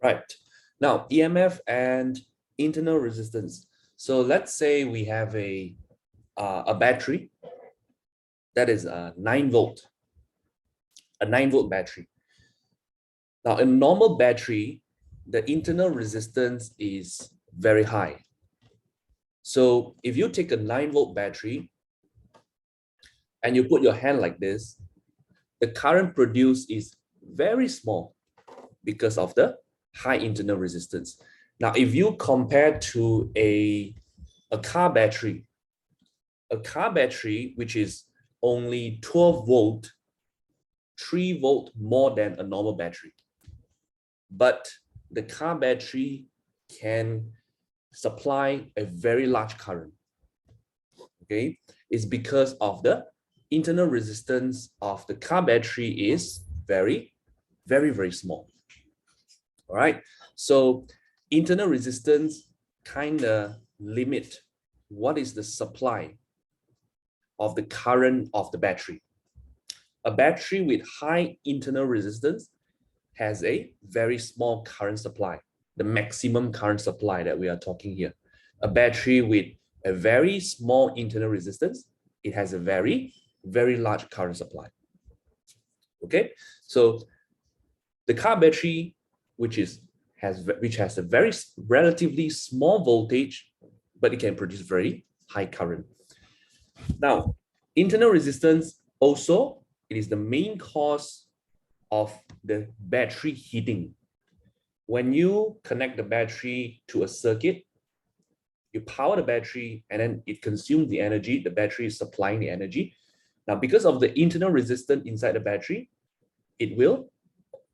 Right. Now, EMF and internal resistance. So let's say we have a battery that is a 9 volt, a 9 volt battery. Now, a normal battery, the internal resistance is very high. So if you take a 9 volt battery and you put your hand like this, the current produced is very small because of the high internal resistance. Now, if you compare to a car battery which is only 12 volt, 3 volt more than a normal battery, but the car battery can supply a very large current. Okay, it's because of the internal resistance of the car battery is very, very small. All right, so internal resistance kind of limit what is the supply of the current of the battery. A battery with high internal resistance has a very small current supply, the maximum current supply that we are talking here. A battery with a very small internal resistance, it has a very large current supply. Okay, so the car battery, which has a very relatively small voltage, but it can produce very high current. Now, internal resistance also, it is the main cause of the battery heating. When you connect the battery to a circuit, you power the battery and then it consumes the energy. The battery is supplying the energy. Now, because of the internal resistance inside the battery, it will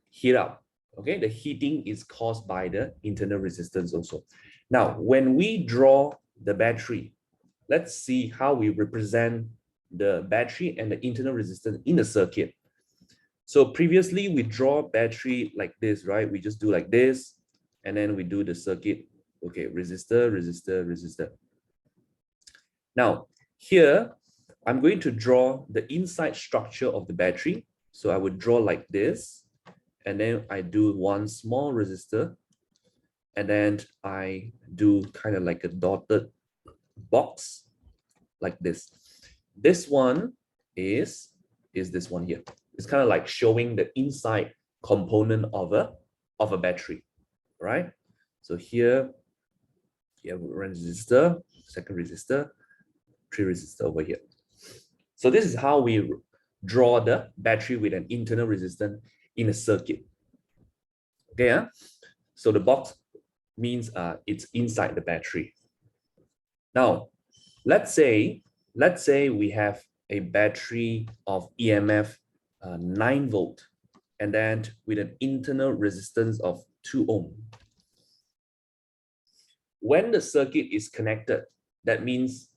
heat up. Okay, the heating is caused by the internal resistance also. Now, when we draw the battery, let's see how we represent the battery and the internal resistance in a circuit. So previously we draw battery like this, right? We just do like this, and then we do the circuit. Okay, resistor, resistor, resistor. Now, here, I'm going to draw the inside structure of the battery. So I would draw like this, and then I do one small resistor, and then I do kind of like a dotted box like this. This one is this one here. It's kind of like showing the inside component of a battery, right? So here you have one resistor, second resistor, 3 resistor over here. So this is how we draw the battery with an internal resistance in a circuit. Okay, so the box means it's inside the battery. Now, let's say we have a battery of EMF 9 volt, and then with an internal resistance of 2 ohm. When the circuit is connected, that means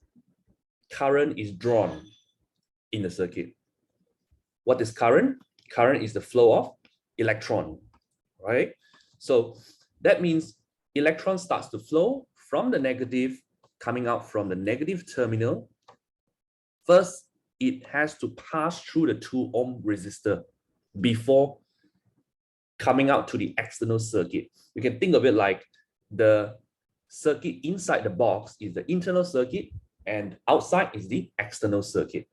current is drawn in the circuit. What is current? Current is the flow of electron, right? So that means electron starts to flow from the negative, coming out from the negative terminal. First, it has to pass through the 2 ohm resistor before coming out to the external circuit. You can think of it like the circuit inside the box is the internal circuit and outside is the external circuit.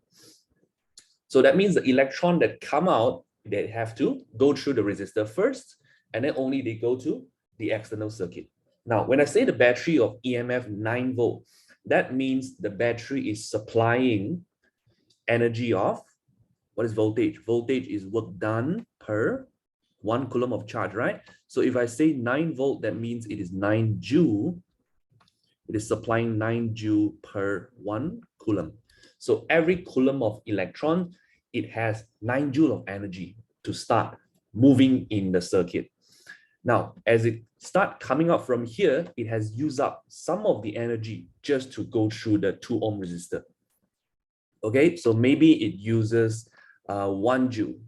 So that means the electron that come out, they have to go through the resistor first, and then only they go to the external circuit. Now, when I say the battery of EMF 9 volt, that means the battery is supplying energy of, what is voltage? Voltage is work done per 1 coulomb of charge, right? So if I say 9 volt, that means it is 9 joule. It is supplying 9 joule per 1 coulomb. So every coulomb of electron, it has 9 joule of energy to start moving in the circuit. Now, as it start coming out from here, it has used up some of the energy just to go through the 2 ohm resistor. Okay, so maybe it uses 1 joule.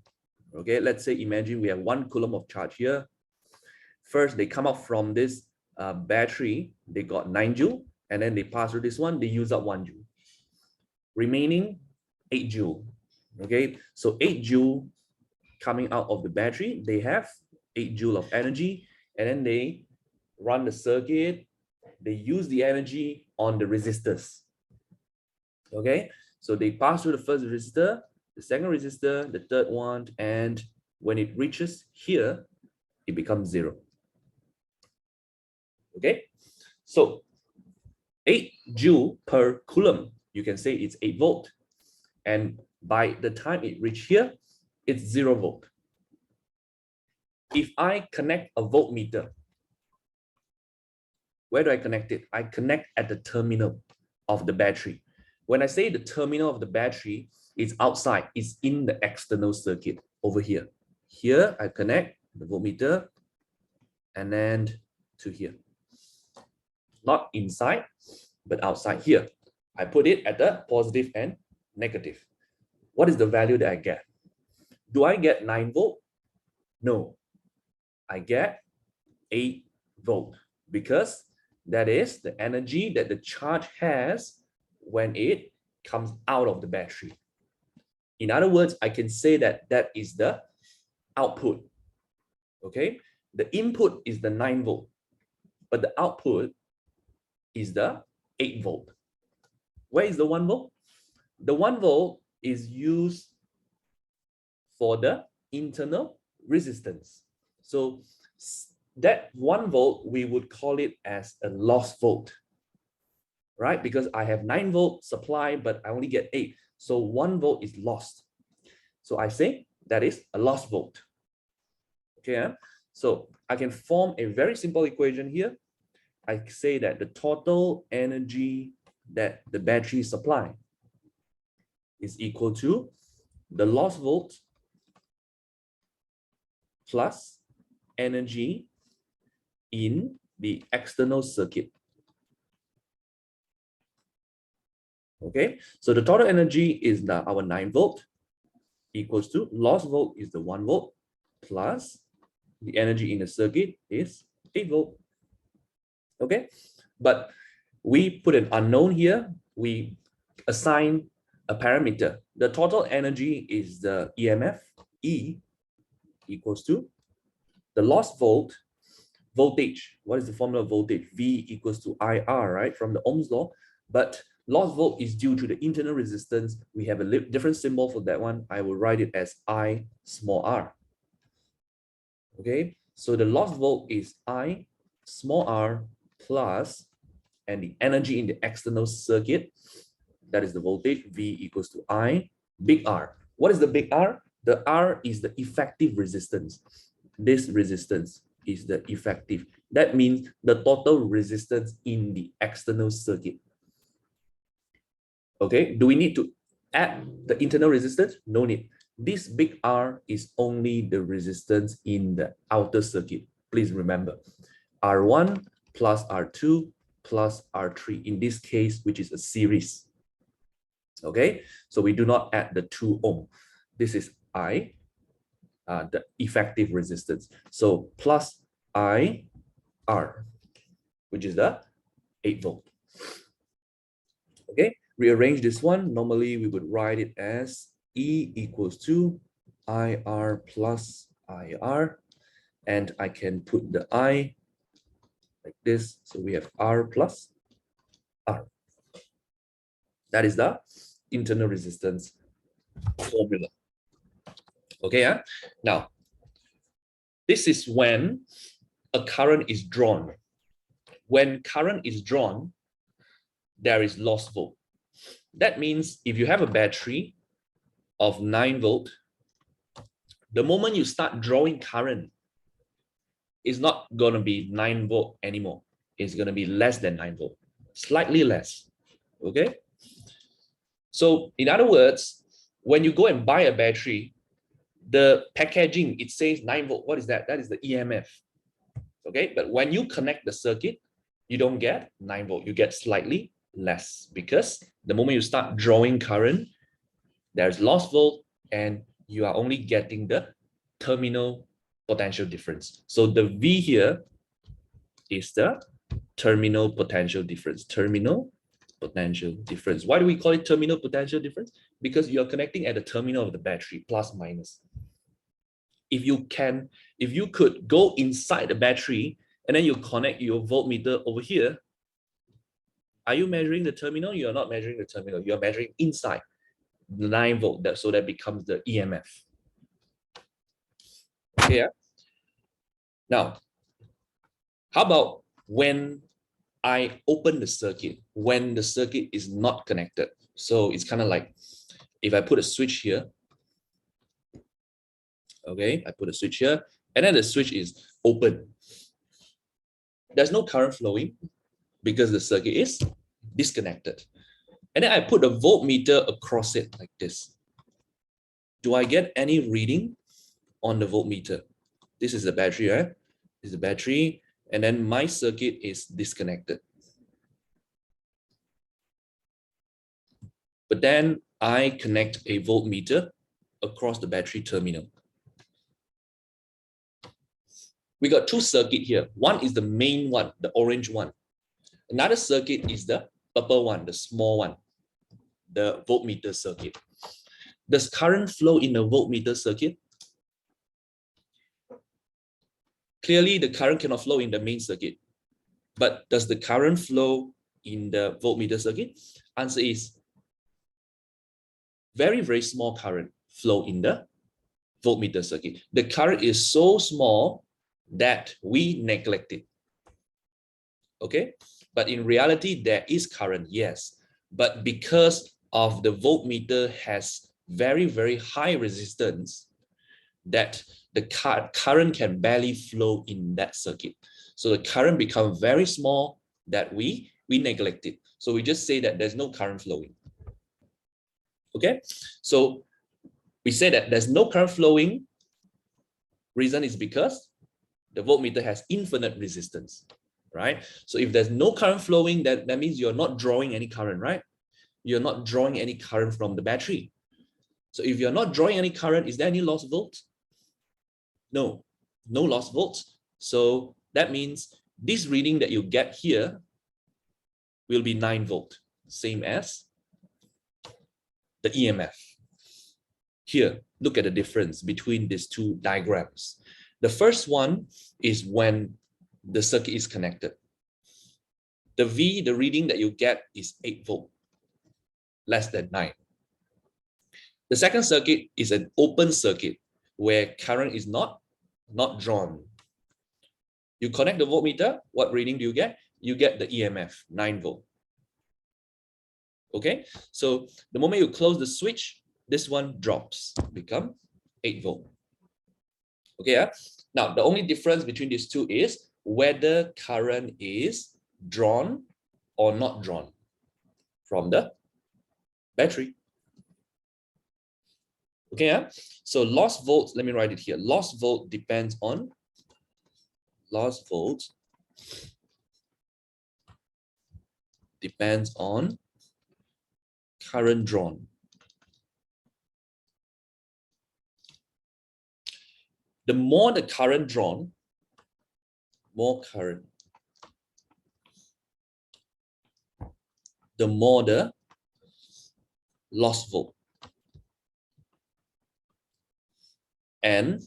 Okay, let's say imagine we have 1 coulomb of charge here. First, they come out from this battery, they got 9 joule, and then they pass through this one, they use up 1 joule. Remaining 8 joule. Okay, so 8 joule coming out of the battery, they have 8 joule of energy, and then they run the circuit, they use the energy on the resistors. Okay, so they pass through the first resistor, the second resistor, the third one, and when it reaches here, it becomes 0. Okay, so 8 joule per coulomb, you can say it's 8 volt. And by the time it reaches here, it's 0 volt. If I connect a voltmeter, where do I connect it? I connect at the terminal of the battery. When I say the terminal of the battery, it's outside, it's in the external circuit over here. Here, I connect the voltmeter and then to here. Not inside, but outside here. I put it at the positive and negative. What is the value that I get? Do I get 9 volt? No, I get 8 volt because that is the energy that the charge has when it comes out of the battery. In other words, I can say that that is the output. Okay, the input is the 9 volt, but the output is the 8 volt. Where is the 1 volt? The 1 volt is used for the internal resistance. So that 1 volt, we would call it as a lost volt, right? Because I have 9 volt supply, but I only get 8. So 1 volt is lost. So I say that is a lost volt. Okay, so I can form a very simple equation here. I say that the total energy that the battery supply is equal to the lost volt plus energy in the external circuit. Okay, so the total energy is our 9 volt equals to lost volt is the 1 volt plus the energy in the circuit is 8 volt. Okay, but we put an unknown here. We assign a parameter. The total energy is the EMF, E equals to the lost voltage. What is the formula of voltage? V equals to IR, right? From the Ohm's law. But lost volt is due to the internal resistance. We have a different symbol for that one. I will write it as I small r. Okay, so the lost volt is I small r plus, and the energy in the external circuit, that is the voltage, V equals to I big R. What is the big R? The R is the effective resistance. This resistance is the effective. That means the total resistance in the external circuit. Okay, do we need to add the internal resistance? No need. This big R is only the resistance in the outer circuit. Please remember, R1 plus R2 plus R3 in this case, which is a series. Okay, so we do not add the 2 ohm. This is I, the effective resistance. So plus IR, which is the 8 volt. Okay, rearrange this one. Normally we would write it as E equals to IR plus IR, and I can put the I like this. So we have R plus R. That is the internal resistance formula. Okay, now this is when a current is drawn. When current is drawn, there is lost volt. That means if you have a battery of 9 volt, the moment you start drawing current, it's not going to be 9 volt anymore. It's going to be less than 9 volt, slightly less. Okay. So in other words, when you go and buy a battery, the packaging, it says 9 volt. What is that? That is the EMF. Okay. But when you connect the circuit, you don't get 9 volt. You get slightly less because the moment you start drawing current, there's lost volt and you are only getting the terminal potential difference. So the V here is the terminal potential difference. Terminal potential difference. Why do we call it terminal potential difference? Because you're connecting at the terminal of the battery, plus minus. if you could go inside the battery and then you connect your voltmeter over here, are you measuring the terminal? You are not measuring the terminal. You are measuring inside the 9 volt. So that becomes the EMF. Okay. Yeah? Now, how about when I open the circuit, when the circuit is not connected? So it's kind of like if I put a switch here, okay, I put a switch here, and then the switch is open. There's no current flowing because the circuit is disconnected. And then I put a voltmeter across it like this. Do I get any reading on the voltmeter? This is the battery, right? This is the battery, and then my circuit is disconnected. But then I connect a voltmeter across the battery terminal. We got 2 circuits here. One is the main one, the orange one. Another circuit is the purple one, the small one, the voltmeter circuit. Does current flow in the voltmeter circuit? Clearly, the current cannot flow in the main circuit. But does the current flow in the voltmeter circuit? Answer is very, very small current flow in the voltmeter circuit. The current is so small that we neglect it. Okay? But in reality, there is current, yes. But because of the voltmeter has very, very high resistance, that the current can barely flow in that circuit. So the current becomes very small that we neglect it. So we just say that there's no current flowing. Okay? So we say that there's no current flowing. Reason is because the voltmeter has infinite resistance, right? So if there's no current flowing, that means you're not drawing any current, right? You're not drawing any current from the battery. So if you're not drawing any current, is there any lost volts? No, no lost volts. So that means this reading that you get here will be 9 volt, same as the EMF. Here, look at the difference between these 2 diagrams. The first one is when the circuit is connected. The reading that you get is 8 volt, less than 9. The second circuit is an open circuit where current is not drawn. You connect the voltmeter, what reading do you get? You get the EMF, 9 volt. Okay, so the moment you close the switch, this one drops, become 8 volt. Okay, yeah? Now the only difference between these 2 is whether current is drawn or not drawn from the battery. Okay, yeah? So lost volts, let me write it here. Lost volt depends on current drawn. The more the current drawn, more current, the more the lost volt. And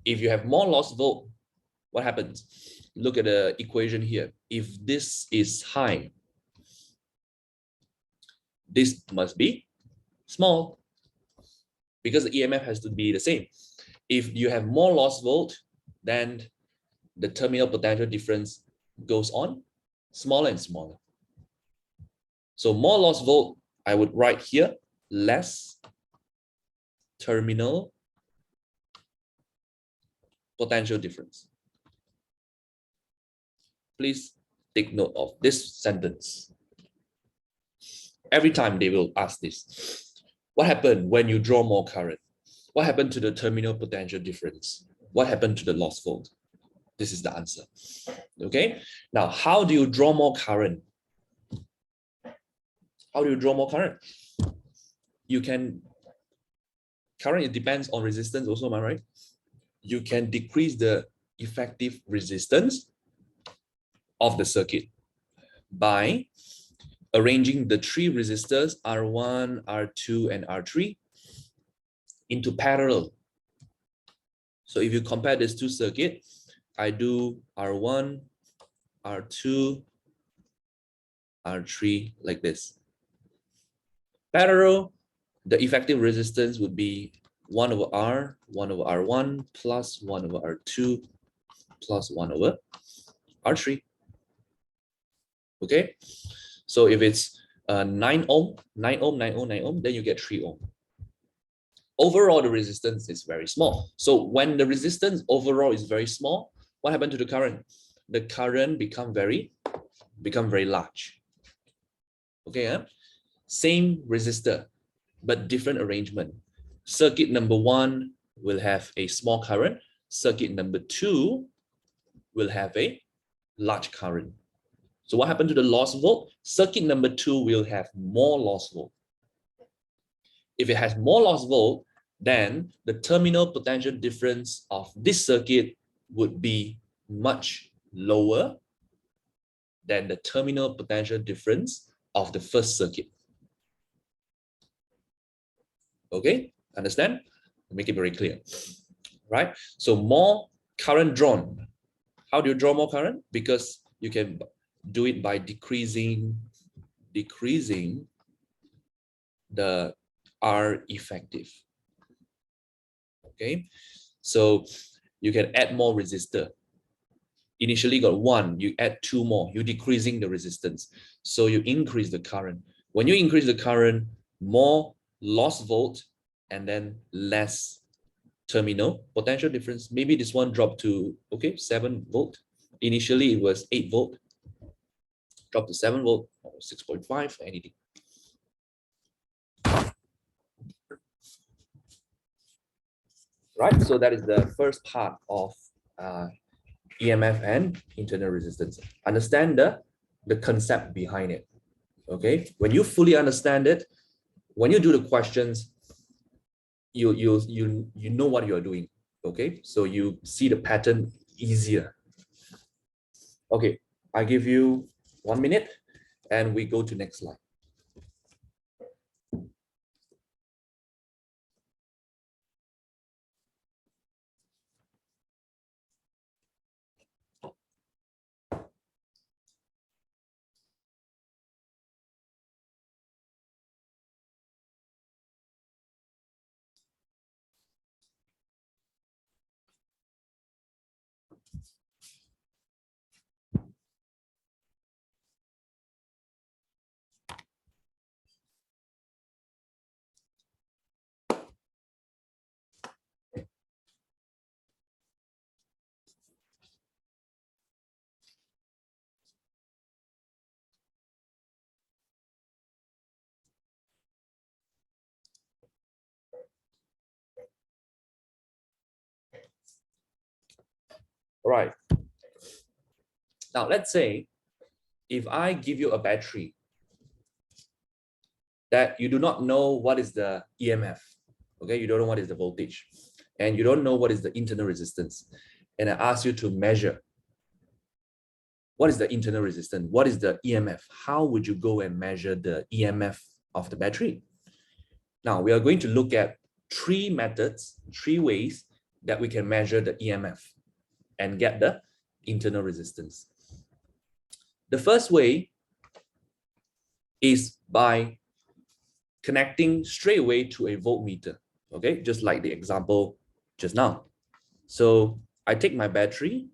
if you have more lost volt, what happens? Look at the equation here. If this is high, this must be small because the EMF has to be the same. If you have more lost volt, then the terminal potential difference goes on smaller and smaller. So more lost volt, I would write here, less terminal potential difference. Please take note of this sentence. Every time they will ask this. What happened when you draw more current? What happened to the terminal potential difference? What happened to the lost volt? This is the answer. Okay. Now, how do you draw more current? How do you draw more current? You can, current, it depends on resistance also, am I right? You can decrease the effective resistance of the circuit by arranging the 3 resistors R1, R2, and R3 into parallel. So if you compare these two circuits, I do R1, R2, R3 like this. Parallel, the effective resistance would be 1 over R, 1 over R1, plus 1 over R2, plus 1 over R3. Okay, so if it's 9 ohm, 9 ohm, 9 ohm, 9 ohm, then you get 3 ohm. Overall, the resistance is very small. So when the resistance overall is very small, what happened to the current? The current become very large. Okay, same resistor, but different arrangement. Circuit number 1 will have a small current. Circuit number 2 will have a large current. So what happened to the loss volt? Circuit number 2 will have more loss volt. If it has more loss volt, then the terminal potential difference of this circuit would be much lower than the terminal potential difference of the first circuit. Okay, understand? Make it very clear, right? So more current drawn. How do you draw more current? Because you can do it by decreasing the R effective. Okay, so you can add more resistor. Initially got 1, you add 2 more, you're decreasing the resistance. So you increase the current. When you increase the current, more loss volt and then less terminal potential difference. Maybe this one dropped to, okay, 7 volt. Initially it was 8 volt, dropped to 7 volt or 6.5, anything. Right, so that is the first part of EMF and internal resistance. Understand the concept behind it. Okay, when you fully understand it, when you do the questions, you know what you are doing. Okay, so you see the pattern easier. Okay, I give you 1 minute and we go to next slide. All right. Now let's say if I give you a battery that you do not know what is the EMF, okay, you don't know what is the voltage, and you don't know what is the internal resistance, and I ask you to measure what is the internal resistance, what is the EMF, how would you go and measure the EMF of the battery? Now we are going to look at 3 methods, 3 ways that we can measure the EMF and get the internal resistance. The first way is by connecting straight away to a voltmeter, okay, just like the example just now. So I take my battery,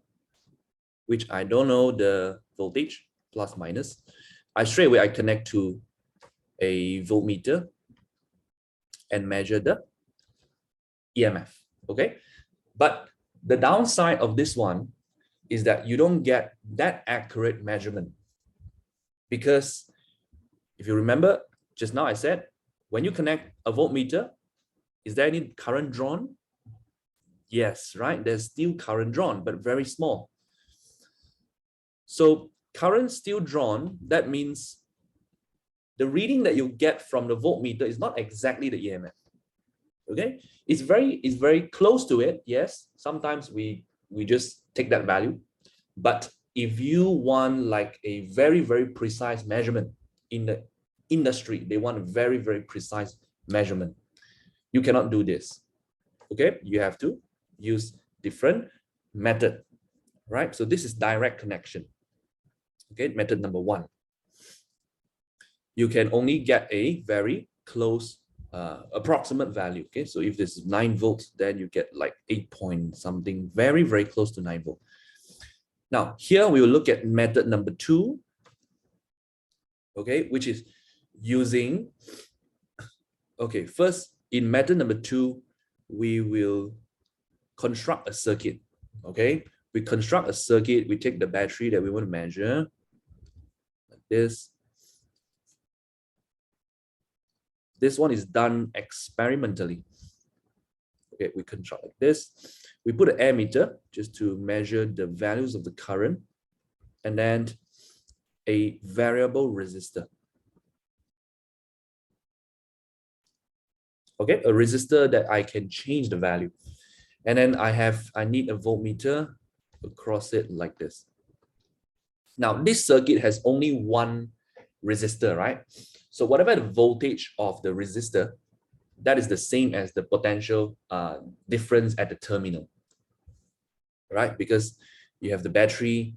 which I don't know the voltage, plus minus. Straight away I connect to a voltmeter and measure the EMF, okay? But the downside of this one is that you don't get that accurate measurement, because if you remember just now I said, when you connect a voltmeter, is there any current drawn? Yes, right? There's still current drawn, but very small. So current still drawn, that means the reading that you get from the voltmeter is not exactly the EMF. Okay, it's very close to it. Yes, sometimes we just take that value, but if you want like a very precise measurement in the industry, they want a very precise measurement, you cannot do this. Okay, you have to use different method, right? So this is direct connection. Okay, method number one. You can only get a very close approximate value. Okay, so if this is 9 volts, then you get like 8 point something, very, very close to 9 volt. Now, here we will look at method number 2, okay, which is using, okay, first in method number 2, we will construct a circuit, okay? We construct a circuit, we take the battery that we want to measure, like this. This one is done experimentally. Okay, we construct like this. We put an ammeter just to measure the values of the current, and then a variable resistor. Okay, a resistor that I can change the value. And then I need a voltmeter across it like this. Now, this circuit has only one resistor, right? So whatever the voltage of the resistor, that is the same as the potential difference at the terminal, right? Because you have the battery.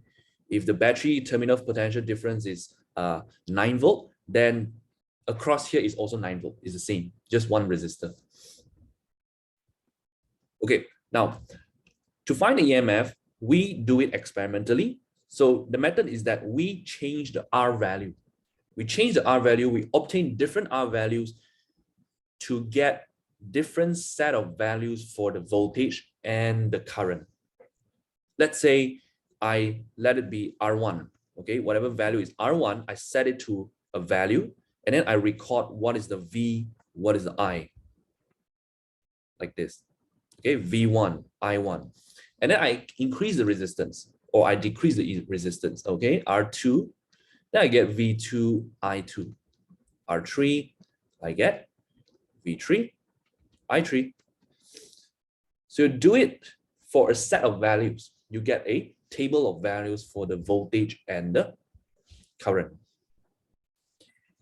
If the battery terminal potential difference is 9 volt, then across here is also 9 volt. It's the same, just one resistor. Okay, now to find the EMF, we do it experimentally. So the method is that we change the R value. We change the R value, we obtain different R values to get different set of values for the voltage and the current. Let's say I let it be R1, okay? Whatever value is R1, I set it to a value, and then I record what is the V, what is the I, like this, okay? V1, I1. And then I increase the resistance, or I decrease the resistance, okay? R2, then I get V2, I2. R3, I get V3, I3. So you do it for a set of values. You get a table of values for the voltage and the current.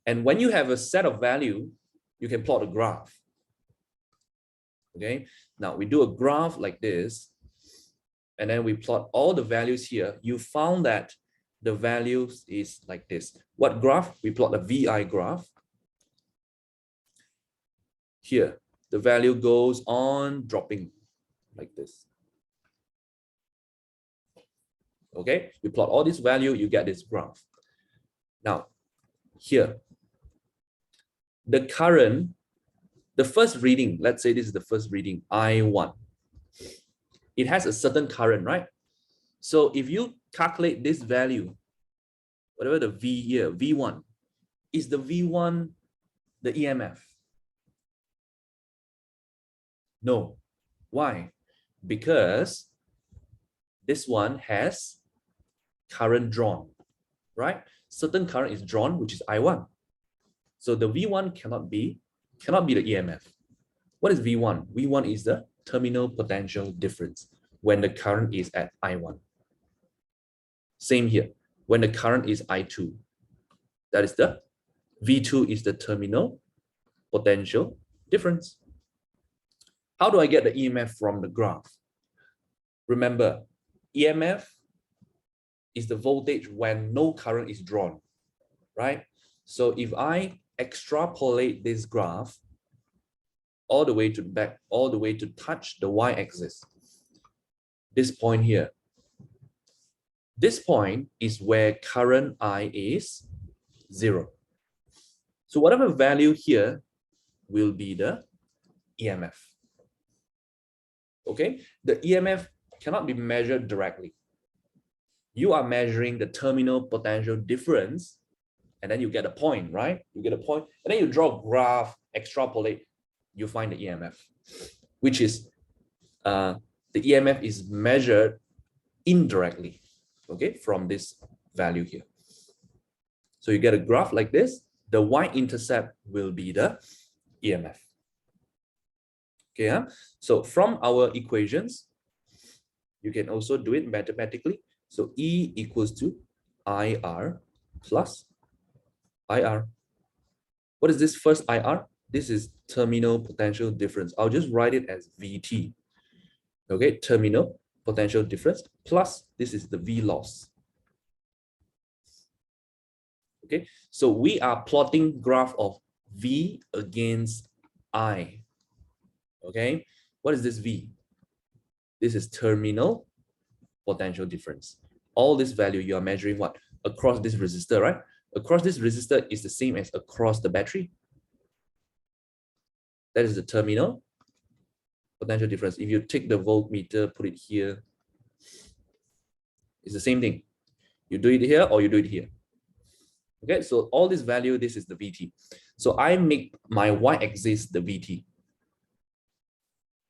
And when you have a set of value, you can plot a graph. Okay, now we do a graph like this, and then we plot all the values here. You found that the values is like this. What graph? We plot a VI graph. Here, the value goes on dropping like this. Okay, we plot all this value, you get this graph. Now, here, the current, the first reading, let's say this is the first reading, I1. It has a certain current, right? So if you calculate this value, whatever the V here, V1, is the V1 the EMF? No. Why? Because this one has current drawn, right? Certain current is drawn, which is I1. So the V1 cannot be the EMF. What is V1? V1 is the terminal potential difference when the current is at I1. Same here. When the current is I2, that is the V2 is the terminal potential difference. How do I get the EMF from the graph? Remember, EMF is the voltage when no current is drawn, right? So if I extrapolate this graph all the way to the back, all the way to touch the y-axis, this point here, this point is where current I is 0. So whatever value here will be the EMF. Okay, the EMF cannot be measured directly. You are measuring the terminal potential difference, and then you get a point, right? You get a point, and then you draw a graph, extrapolate, you find the EMF, which is the EMF is measured indirectly, okay, from this value here. So you get a graph like this. The y-intercept will be the EMF. Okay, huh? So from our equations, you can also do it mathematically. So E equals to IR plus IR. What is this first IR? This is terminal potential difference. I'll just write it as VT. Okay, terminal potential difference plus this is the V loss. Okay, so we are plotting graph of V against I. Okay, what is this V? This is terminal potential difference. All this value you are measuring what? Across this resistor, right? Across this resistor is the same as across the battery. That is the terminal potential difference. If you take the voltmeter, put it here, it's the same thing. You do it here or you do it here. Okay, so all this value, this is the VT. So I make my y-axis the VT.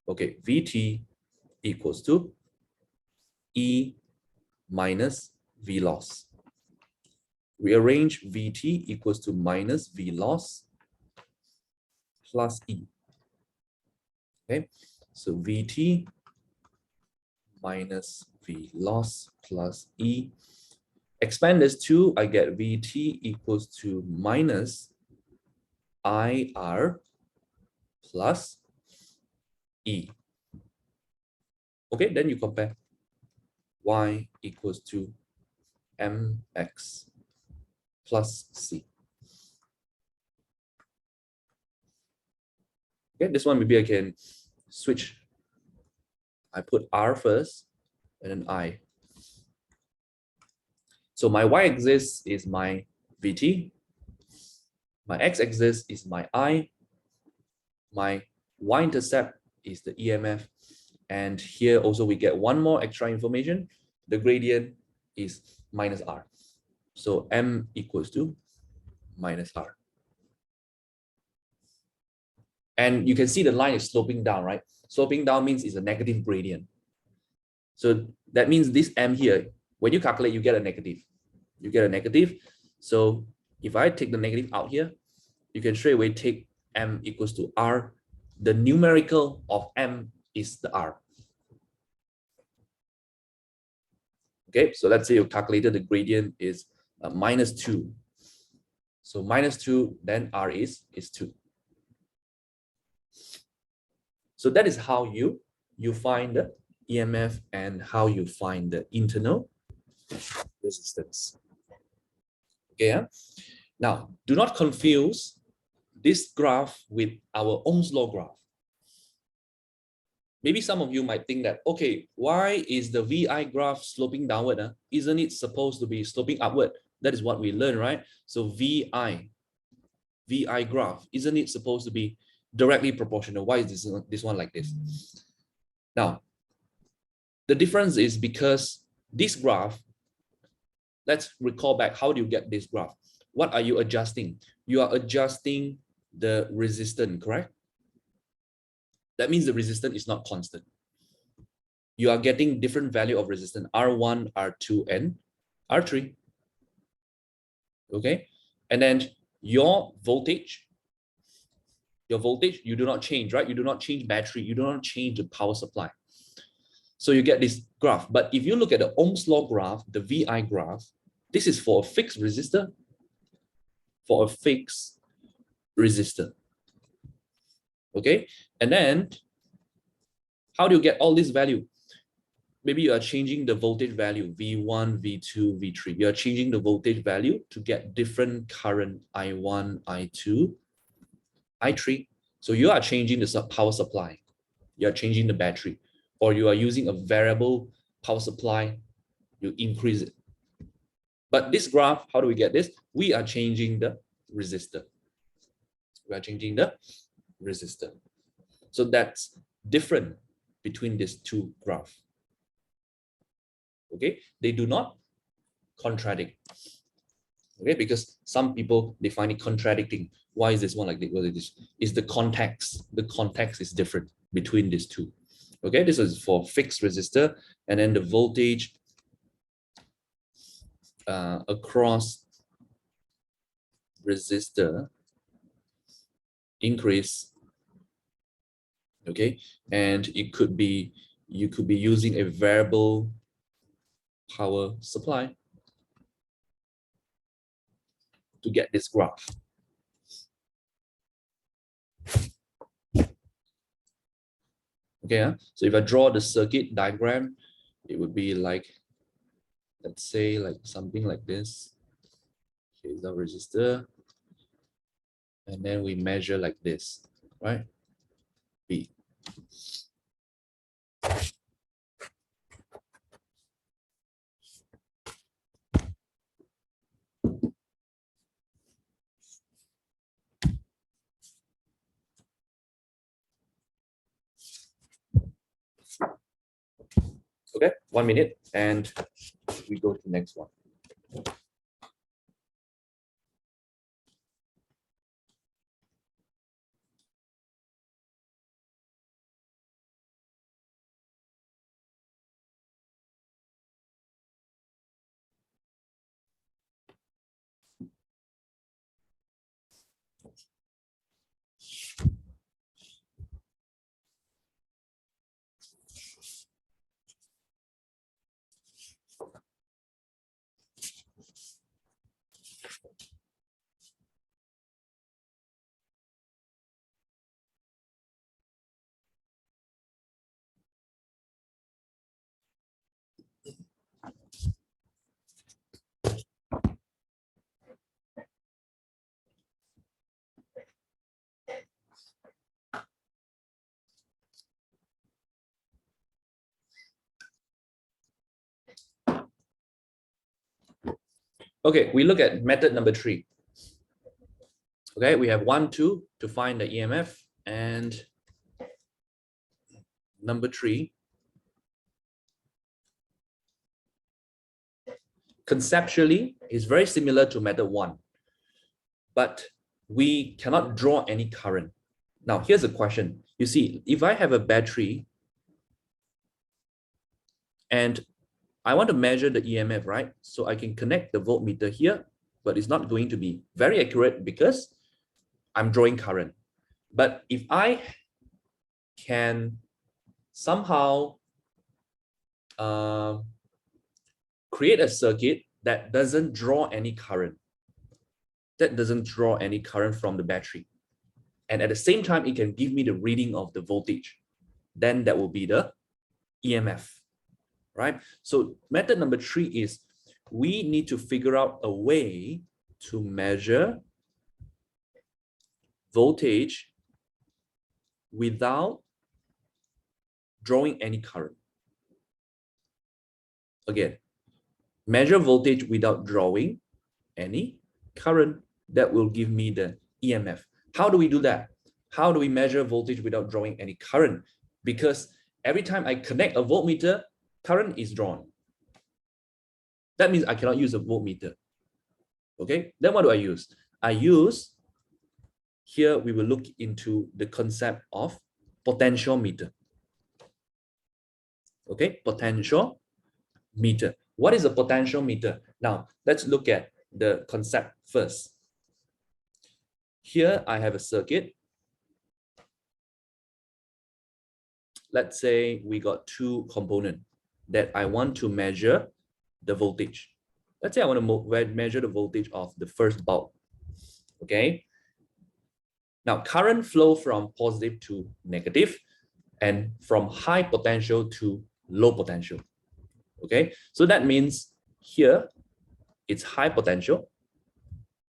Okay, VT equals to E minus V loss. Rearrange VT equals to minus V loss plus E. Okay, so VT minus V loss plus E. Expand this to, I get VT equals to minus IR plus E. Okay, then you compare. Y equals to mx plus c. Okay, this one maybe I can switch. I put R first and then I. So my y-axis is my VT. My x-axis is my I. My y-intercept is the EMF. And here also we get one more extra information. The gradient is minus R. So M equals to minus R. And you can see the line is sloping down, right? Sloping down means it's a negative gradient. So that means this M here, when you calculate, you get a negative. You get a negative. So if I take the negative out here, you can straight away take M equals to R. The numerical of M is the R. Okay, so let's say you calculated the gradient is minus 2. So minus 2, then R is 2. So that is how you find the EMF and how you find the internal resistance. Okay, yeah? Now, do not confuse this graph with our Ohm's law graph. Maybe some of you might think that, okay, why is the VI graph sloping downward? Isn't it supposed to be sloping upward? That is what we learned, right? So VI graph, isn't it supposed to be directly proportional? Why is this one like this? Now, the difference is because this graph, let's recall back, how do you get this graph? What are you adjusting? You are adjusting the resistance, correct? That means the resistance is not constant. You are getting different value of resistance, R1, R2, and R3. Okay, and then your voltage, you do not change, right? You do not change battery, you do not change the power supply. So you get this graph. But if you look at the Ohm's law graph, the VI graph, this is for a fixed resistor, Okay, and then how do you get all this value? Maybe you are changing the voltage value, V1, V2, V3. You are changing the voltage value to get different current, I1, I2, I3. So you are changing the power supply. You are changing the battery. Or you are using a variable power supply, you increase it. But this graph, how do we get this? We are changing the resistor. We are changing the resistor. So that's different between these two graphs. Okay, they do not contradict. Okay, because some people, they find it contradicting. Why is this one like this? What is this? Is the context. The context is different between these two. Okay, this is for fixed resistor, and then the voltage across resistor increase. Okay, and it could be, you could be using a variable power supply to get this graph. Okay, so if I draw the circuit diagram, it would be like, let's say like something like this. Here's our resistor. And then we measure like this, right? B. Okay, 1 minute, and we go to the next one. Okay, we look at method number 3. Okay, we have 1, 2 to find the EMF, and number 3, conceptually is very similar to method 1, but we cannot draw any current. Now, here's a question. You see, if I have a battery and I want to measure the EMF, right? So I can connect the voltmeter here, but it's not going to be very accurate because I'm drawing current. But if I can somehow create a circuit that doesn't draw any current, from the battery, and at the same time, it can give me the reading of the voltage, then that will be the EMF, right? So method number 3 is we need to figure out a way to measure voltage without drawing any current. Again, measure voltage without drawing any current. That will give me the EMF. How do we do that? How do we measure voltage without drawing any current? Because every time I connect a voltmeter, current is drawn. That means I cannot use a voltmeter. Okay, then what do I use? Here we will look into the concept of potential meter. Okay, potential meter. What is a potential meter? Now, let's look at the concept first. Here I have a circuit. Let's say we got 2 components that I want to measure the voltage. Let's say I want to measure the voltage of the first bulb. Okay. Now, current flow from positive to negative and from high potential to low potential. Okay, so that means here it's high potential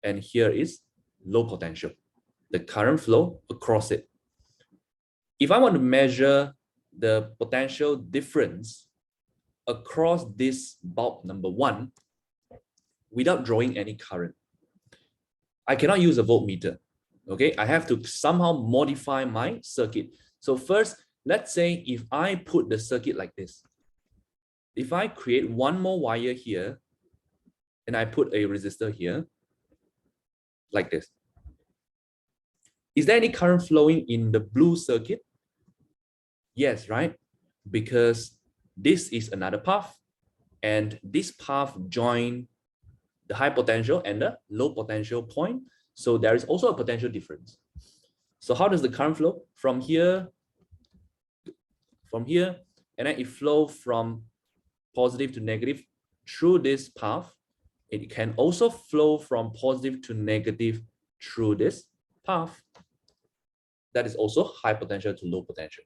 and here is low potential, the current flow across it. If I want to measure the potential difference across this bulb number 1 without drawing any current, I cannot use a voltmeter. Okay, I have to somehow modify my circuit. So first, let's say if I put the circuit like this, if I create 1 more wire here and I put a resistor here like this, is there any current flowing in the blue circuit? Yes, right? Because this is another path and this path join the high potential and the low potential point. So there is also a potential difference. So how does the current flow? From here, and then it flows from positive to negative through this path. It can also flow from positive to negative through this path. That is also high potential to low potential.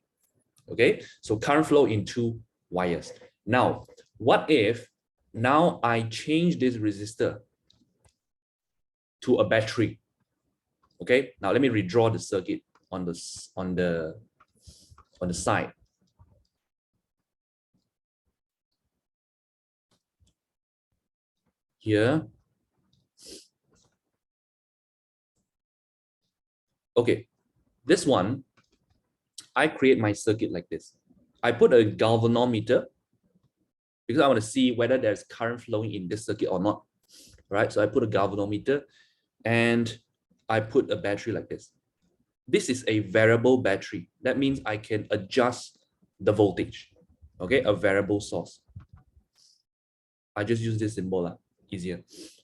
Okay, so current flow in two wires. Now, what if now I change this resistor to a battery? Okay, now let me redraw the circuit on the side. Here. Okay, this one, I create my circuit like this. I put a galvanometer because I want to see whether there's current flowing in this circuit or not, right? So I put a galvanometer and I put a battery like this. This is a variable battery. That means I can adjust the voltage, okay? A variable source. I just use this symbol, easier.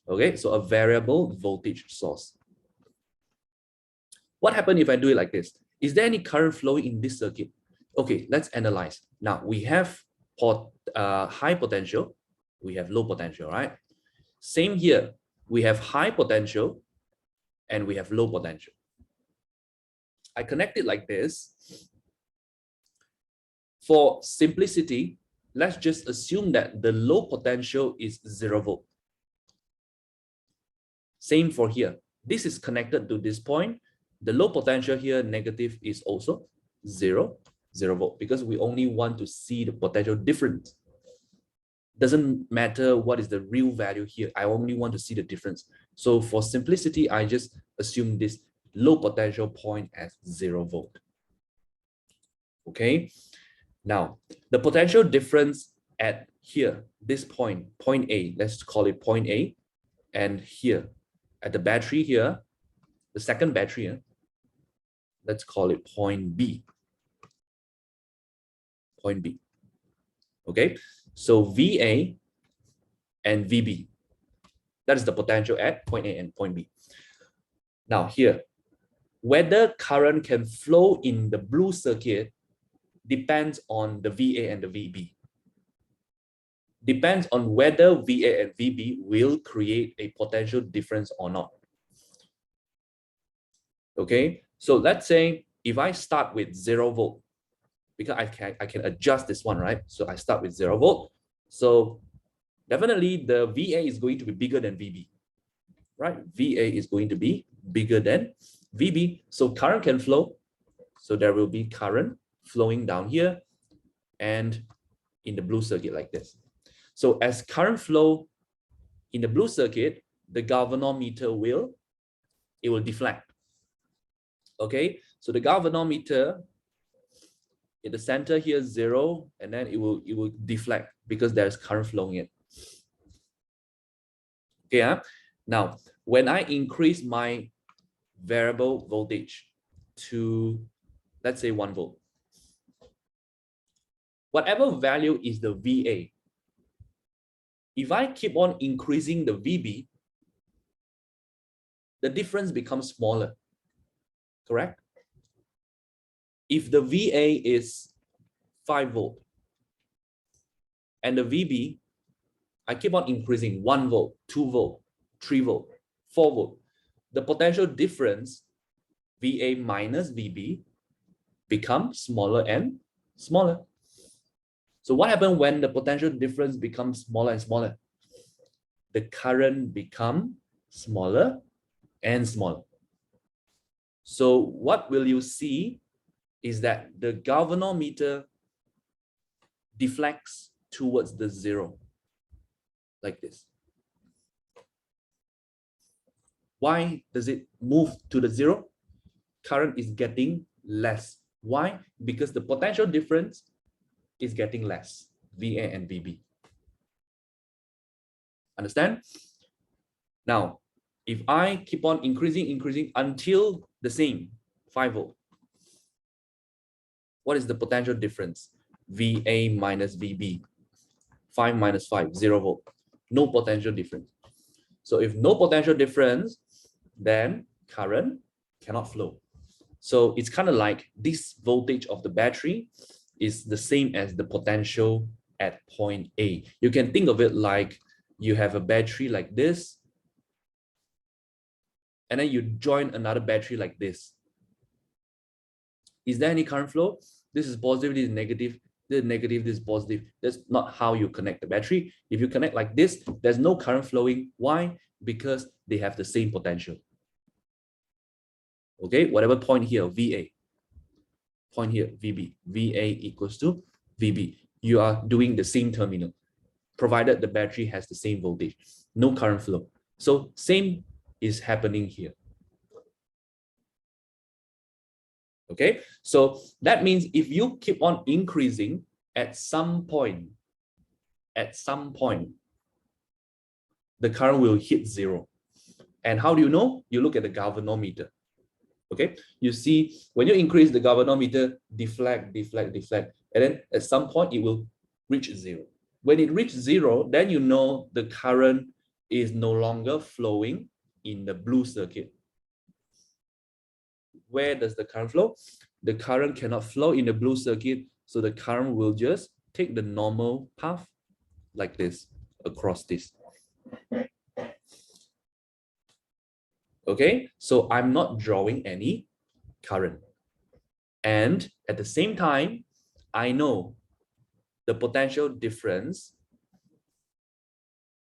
Okay, so a variable voltage source. What happens if I do it like this? Is there any current flowing in this circuit? Okay, let's analyze. Now we have high potential, we have low potential, right? Same here, we have high potential and we have low potential. I connect it like this. For simplicity, let's just assume that the low potential is 0 volt. Same for here. This is connected to this point. The low potential here, negative, is also 0 volt, because we only want to see the potential difference. Doesn't matter what is the real value here. I only want to see the difference. So for simplicity, I just assume this low potential point as 0 volt. Okay. Now, the potential difference at here, this point, point A, let's call it point A, and here, at the battery here, the second battery here, let's call it point B. Point B. Okay, so VA and VB, that is the potential at point A and point B. Now here, whether current can flow in the blue circuit depends on the VA and the VB. Depends on whether VA and VB will create a potential difference or not. Okay, so let's say if I start with 0 volt, because I can adjust this one, right? So I start with 0 volt. So definitely the VA is going to be bigger than VB, right? VA is going to be bigger than VB. So current can flow. So there will be current flowing down here and in the blue circuit like this. So as current flow in the blue circuit, the galvanometer will deflect. Okay, so the galvanometer in the center here 0, and then it will deflect because there's current flowing in. Okay, now when I increase my variable voltage to, let's say, 1 volt, whatever value is the VA, if I keep on increasing the VB, the difference becomes smaller, correct? If the VA is 5 volt and the VB, I keep on increasing 1 volt, 2 volt, 3 volt, 4 volt, the potential difference, VA minus VB, becomes smaller and smaller. So what happens when the potential difference becomes smaller and smaller? The current becomes smaller and smaller. So what will you see is that the galvanometer deflects towards the 0, like this. Why does it move to the 0? Current is getting less. Why? Because the potential difference is getting less, VA and VB. Understand? Now, if I keep on increasing until the same 5 volt, what is the potential difference? VA minus VB. 5 minus 5, 0 volt. No potential difference. So if no potential difference, then current cannot flow. So it's kind of like this voltage of the battery is the same as the potential at point A. You can think of it like you have a battery like this, and then you join another battery like this. Is there any current flow? This is positive, this is negative, this is negative, this is positive. That's not how you connect the battery. If you connect like this, there's no current flowing. Why? Because they have the same potential. Okay, whatever point here, VA, point here, VB, VA equals to VB. You are doing the same terminal, provided the battery has the same voltage, no current flow. So same is happening here. Okay, so that means if you keep on increasing at some point, the current will hit zero. And how do you know? You look at the galvanometer. Okay, you see when you increase the galvanometer, deflect, and then at some point it will reach zero. When it reaches zero, then you know the current is no longer flowing in the blue circuit. Where does the current flow? The current cannot flow in the blue circuit, so the current will just take the normal path like this across this. Okay, so I'm not drawing any current. And at the same time, I know the potential difference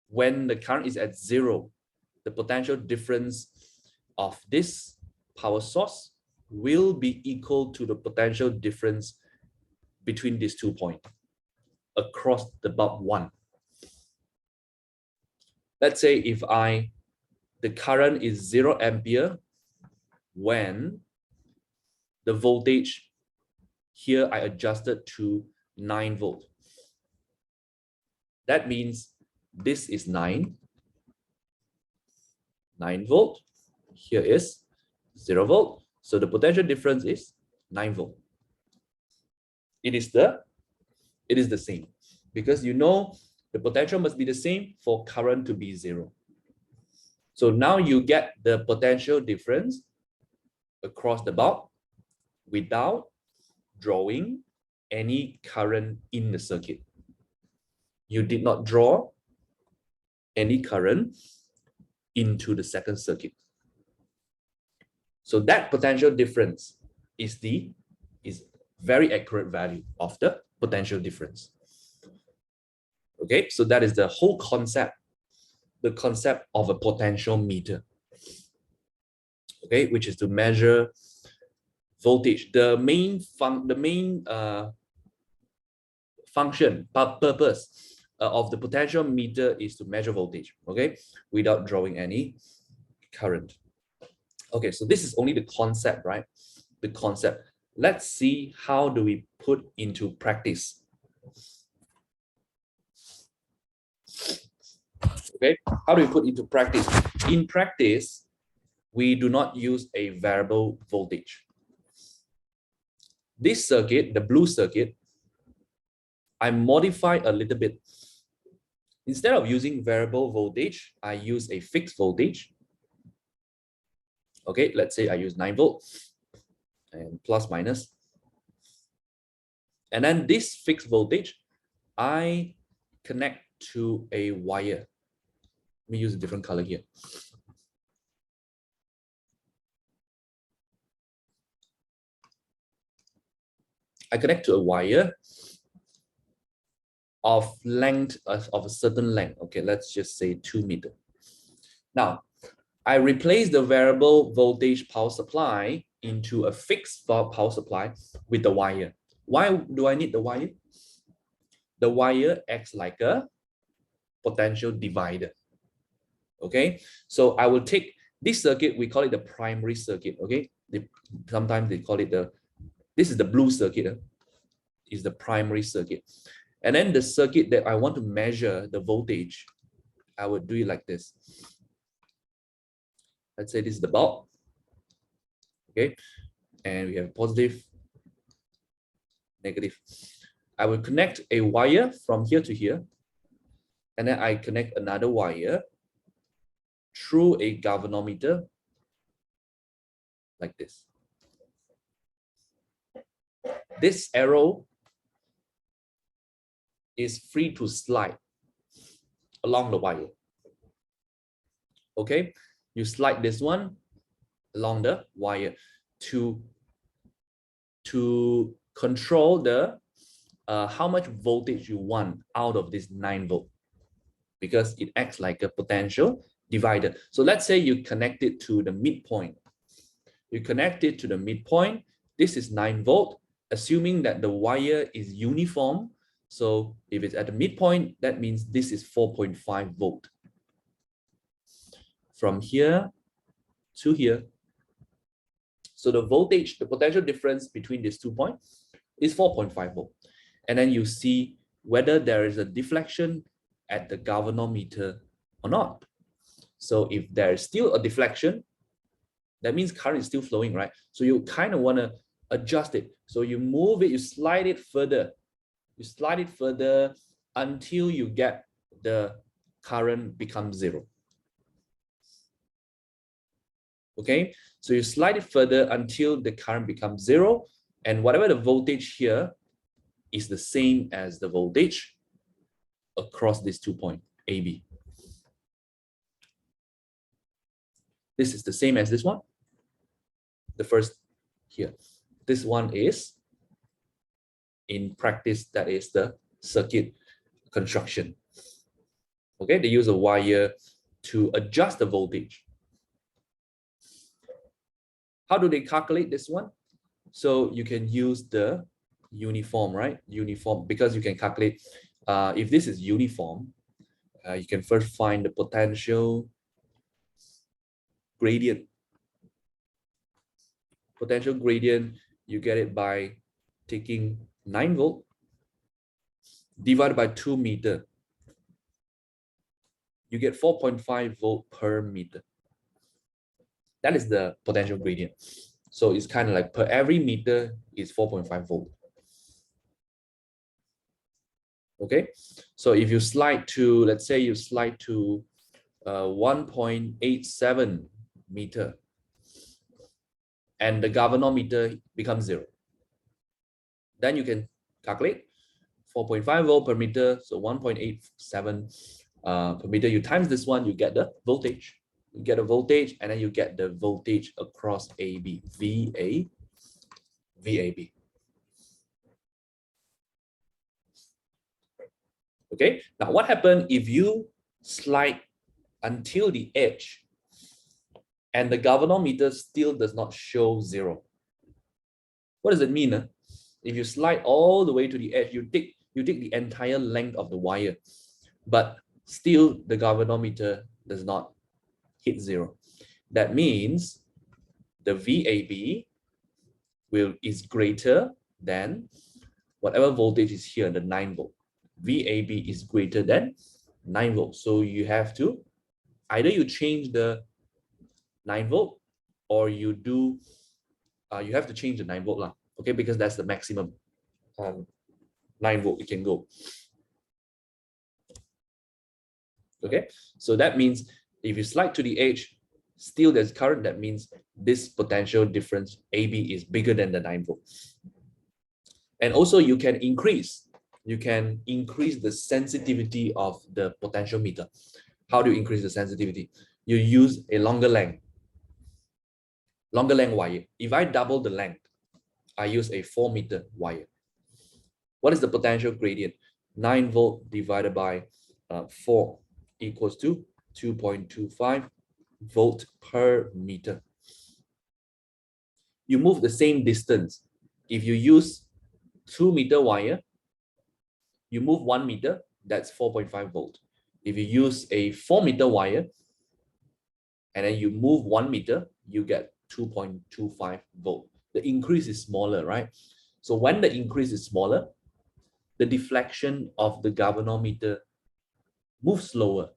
when the current is at zero, the potential difference of this power source will be equal to the potential difference between these 2 points across the bulb 1. Let's say if the current is 0 ampere when the voltage here I adjusted to 9 volt. That means this is 9 volt. Here is 0 volt. So the potential difference is 9 volt. It is the same because you know the potential must be the same for current to be 0. So now you get the potential difference across the bulb without drawing any current in the circuit. You did not draw any current into the second circuit. So that potential difference is very accurate value of the potential difference. Okay, so that is the whole concept, the concept of a potential meter. Okay, which is to measure voltage. The main purpose of the potential meter is to measure voltage, okay, without drawing any current. Okay, so this is only the concept, right? The concept. Let's see how do we put into practice. Okay, how do we put into practice? In practice, we do not use a variable voltage. This circuit, the blue circuit, I modify a little bit. Instead of using variable voltage, I use a fixed voltage. Okay, let's say I use 9 volts and plus minus. And then this fixed voltage, I connect to a wire. Let me use a different color here. I connect to a wire of length of a certain length. Okay, let's just say 2 meters. Now, I replace the variable voltage power supply into a fixed power supply with the wire. Why do I need the wire? The wire acts like a potential divider. Okay, so I will take this circuit, we call it the primary circuit. Okay, sometimes they call it this is the blue circuit, is the primary circuit. And then the circuit that I want to measure the voltage, I would do it like this. Let's say this is the bulb. Okay, and we have positive, negative. I will connect a wire from here to here, and then I connect another wire through a galvanometer like this. This arrow is free to slide along the wire. Okay, you slide this one along the wire to control the how much voltage you want out of this 9 volt, because it acts like a potential divider. So let's say you connect it to the midpoint. You connect it to the midpoint. This is 9 volt, assuming that the wire is uniform. So if it's at the midpoint, that means this is 4.5 volt. From here to here. So the voltage, the potential difference between these 2 points is 4.5 volt. And then you see whether there is a deflection at the galvanometer or not. So if there is still a deflection, that means current is still flowing, right? So you kind of want to adjust it. So you move it, you slide it further. You slide it further until you get the current becomes 0. Okay, so you slide it further until the current becomes 0, and whatever the voltage here is the same as the voltage across these 2 points, AB. This is the same as this one. The first here. This one is, in practice, that is the circuit construction. Okay, they use a wire to adjust the voltage. How do they calculate this one? So you can use the uniform, right? Uniform, because you can calculate, if this is uniform, you can first find the potential gradient. Potential gradient, you get it by taking 9 volt divided by 2 meter. You get 4.5 volt per meter. That is the potential gradient. So it's kind of like per every meter is 4.5 volt. Okay, so if you slide to, let's say you slide to 1.87 meter, and the galvanometer becomes 0, then you can calculate 4.5 volt per meter, so 1.87 per meter. You times this one, you get the voltage. You get a voltage, and then you get the voltage across AB, VAB. Okay, now what happens if you slide until the edge and the galvanometer still does not show 0? What does it mean? If you slide all the way to the edge, you take the entire length of the wire, but still the galvanometer does not hit 0. That means the VAB is greater than whatever voltage is here, the 9 volt. VAB is greater than 9 volt. So you have to, either you change the 9 volt, or you do, you have to change the 9 volt lah. Okay, because that's the maximum 9 volt it can go. Okay, so that means if you slide to the edge, still there's current. That means this potential difference AB is bigger than the 9 volt. And also you can increase the sensitivity of the potentiometer. How do you increase the sensitivity? You use a longer length wire. If I double the length, I use a 4 meter wire. What is the potential gradient? 9 volt divided by 4 equals to 2.25 volt per meter. You move the same distance. If you use 2 meter wire, you move 1 meter, that's 4.5 volt. If you use a 4 meter wire and then you move 1 meter, you get 2.25 volt. The increase is smaller, right? So when the increase is smaller, the deflection of the galvanometer moves slower.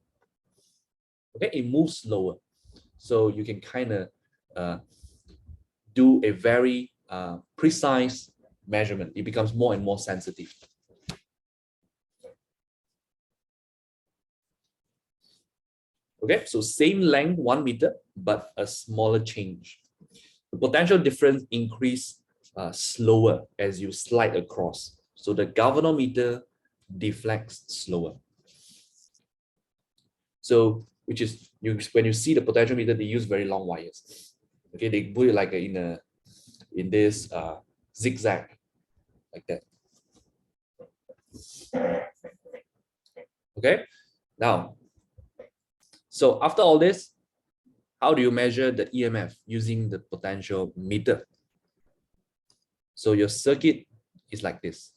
Okay, it moves slower. So you can kind of do a very precise measurement. It becomes more and more sensitive. Okay, so same length, 1 meter, but a smaller change. The potential difference increase slower as you slide across. So the galvanometer deflects slower. So, which is, when you see the potentiometer, they use very long wires. Okay, they put it like in this zigzag. like that. Okay, now, so after all this, how do you measure the EMF using the potential meter? So your circuit is like this.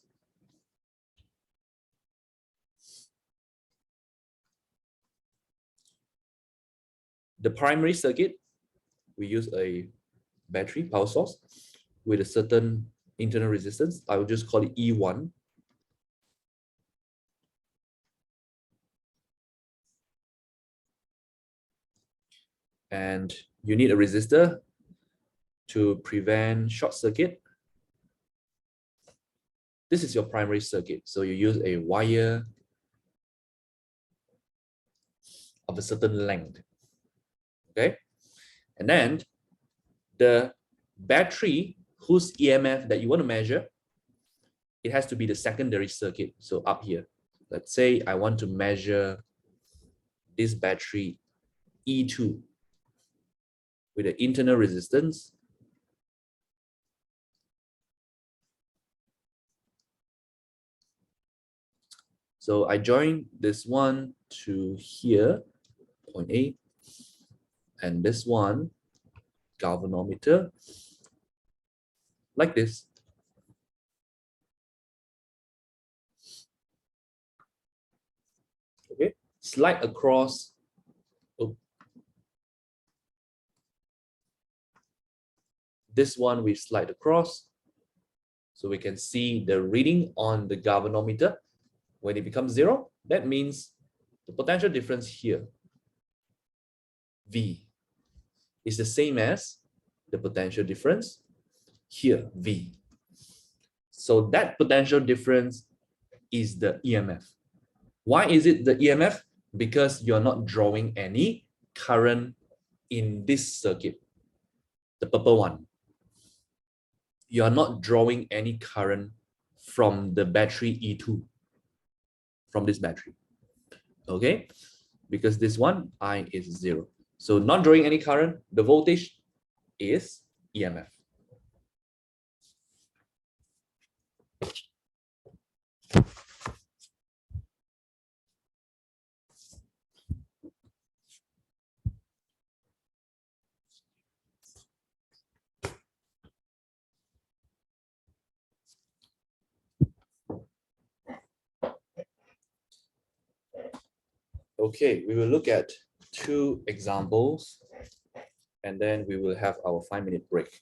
The primary circuit, we use a battery power source with a certain internal resistance. I will just call it E1. And you need a resistor to prevent short circuit. This is your primary circuit. So you use a wire of a certain length. Okay. And then the battery whose EMF that you want to measure, it has to be the secondary circuit. So up here, let's say I want to measure this battery E2 with an internal resistance. So I join this one to here, point A, and this one, galvanometer, like this. Okay, slide across. Oh. This one we slide across, so we can see the reading on the galvanometer. When it becomes 0, that means the potential difference here, V, is the same as the potential difference here, V. So that potential difference is the EMF. Why is it the EMF? Because you're not drawing any current in this circuit, the purple one. You are not drawing any current from the battery E2, from this battery. Okay, because this one, I is 0. So not drawing any current, the voltage is EMF. Okay, we will look at 2 examples and then we will have our 5-minute break.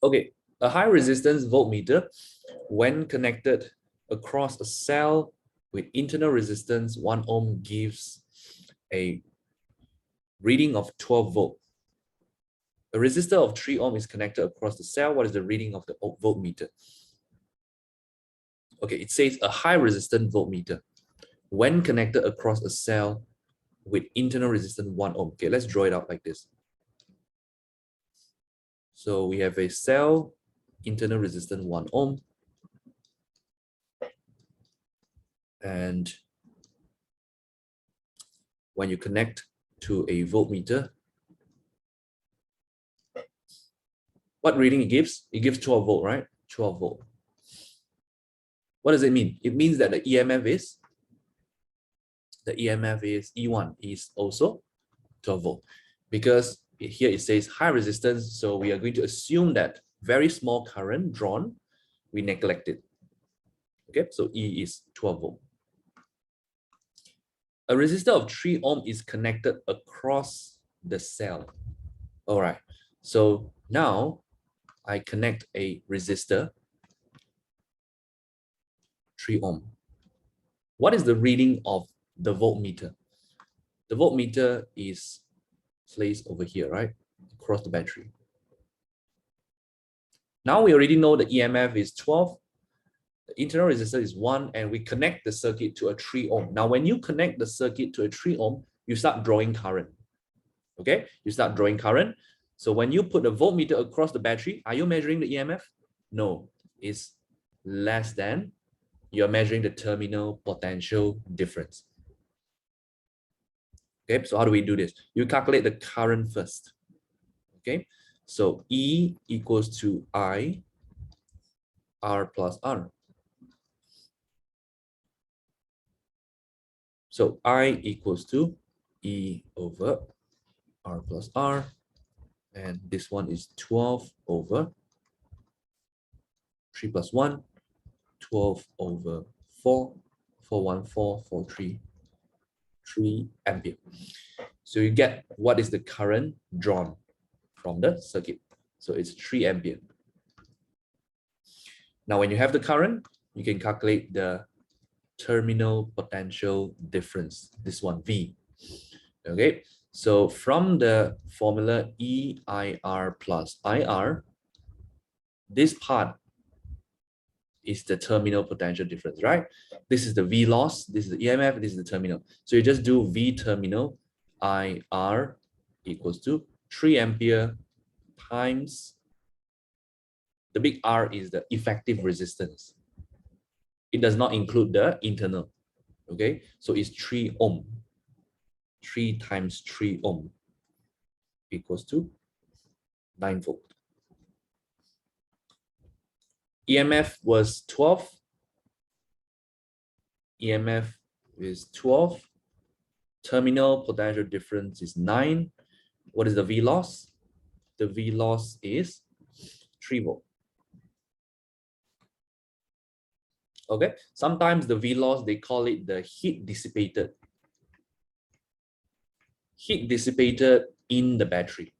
Okay, a high resistance voltmeter, when connected across a cell with internal resistance 1 ohm, gives a reading of 12 volt. A resistor of 3 ohm is connected across the cell. What is the reading of the voltmeter? Okay, it says a high resistance voltmeter when connected across a cell with internal resistance 1 ohm. Okay, let's draw it out like this. So we have a cell, internal resistance 1 ohm. And when you connect to a voltmeter, what reading it gives? It gives 12 volt, right? 12 volt. What does it mean? It means that the EMF is the EMF is E1 is also 12 volt. Because here it says high resistance, so we are going to assume that very small current drawn, we neglect it. Okay, so E is 12 volt. A resistor of 3 ohm is connected across the cell. All right, so now I connect a resistor, 3 ohm. What is the reading of the voltmeter? The voltmeter is placed over here, right? Across the battery. Now we already know the EMF is 12, the internal resistance is 1, and we connect the circuit to a 3 ohm. Now, when you connect the circuit to a 3 ohm, you start drawing current. Okay, you start drawing current. So when you put the voltmeter across the battery, are you measuring the EMF? No, it's less than. You're measuring the terminal potential difference. Okay, so how do we do this? You calculate the current first. Okay, so E equals to I R plus R. So I equals to E over R plus R, and this one is 12 over 3 plus 1, 12 over 4, 41443, 3 ampere. So you get what is the current drawn from the circuit. So it's 3 ampere. Now, when you have the current, you can calculate the terminal potential difference, this one, V. Okay, so from the formula EIR plus IR, this part is the terminal potential difference, right? This is the V loss, this is the EMF, this is the terminal. So you just do V terminal IR equals to 3 ampere times, the big R is the effective resistance. It does not include the internal, okay? So it's 3 ohm. 3 times 3 ohm equals to 9 volt. EMF was 12. EMF is 12. Terminal potential difference is 9. What is the V loss? The V loss is 3 volt. Okay, sometimes the V loss, they call it the heat dissipated. Heat dissipated in the battery.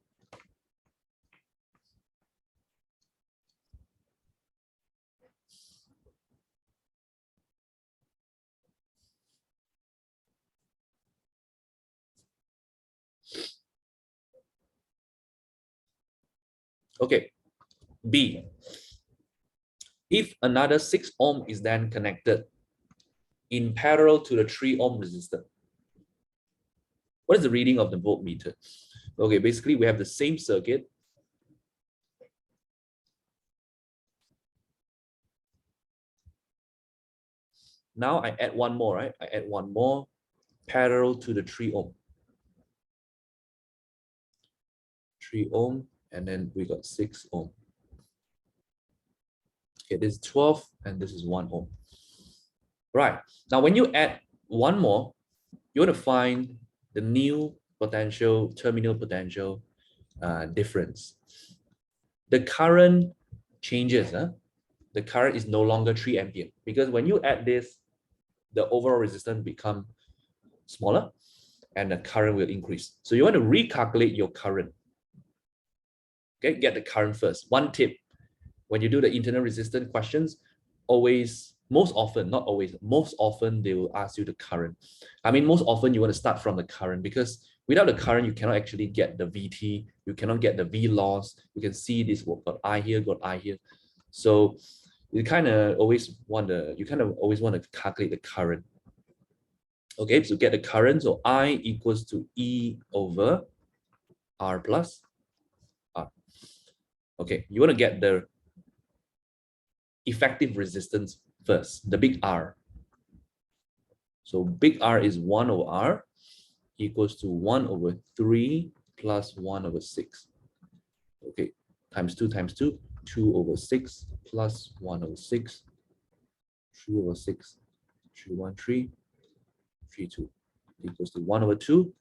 Okay, B. If another 6 ohm is then connected in parallel to the 3 ohm resistor, what is the reading of the voltmeter? Okay, basically we have the same circuit. Now I add one more, right? I add one more parallel to the 3 ohm. 3 ohm, and then we got 6 ohm. Okay, this is 12 and this is 1 ohm. Right, now when you add one more, you want to find the new potential, terminal potential difference. The current changes, the current is no longer 3 ampere, because when you add this, the overall resistance become smaller and the current will increase. So you want to recalculate your current. Okay, get the current first. One tip, when you do the internal resistance questions, always, most often, not always, most often they will ask you the current. I mean, most often you want to start from the current, because without the current, you cannot actually get the VT, you cannot get the V loss. You can see this, got I here, got I here. So you kind of always want to calculate the current. Okay, so get the current, so I equals to E over R plus R. Okay, you want to get the effective resistance first, the big R. So big R is 1 over R equals to 1 over 3 plus 1 over 6. Okay, times 2 times 2, 2 over 6 plus 1 over 6, 3 over 6, 3, 1, 3, 3, 2. equals to 1 over 2.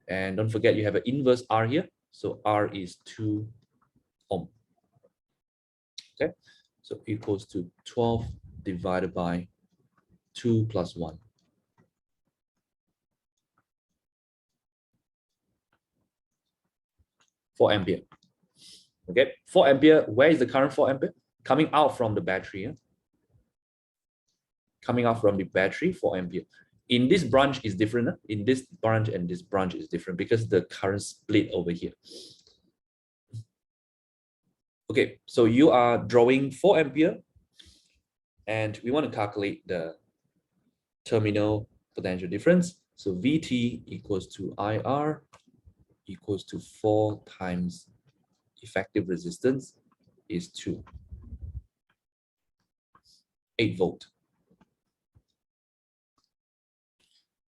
And don't forget you have an inverse R here. So R is 2 ohm. Okay, so equals to 12 divided by 2 plus 1. 4 ampere. Okay, 4 ampere. Where is the current 4 ampere? Coming out from the battery. Yeah? Coming out from the battery, 4 ampere. In this branch is different. In this branch and this branch is different because the current split over here. Okay, so you are drawing 4 ampere and we want to calculate the terminal potential difference. So VT equals to IR equals to 4 times effective resistance is 2. 8 volt.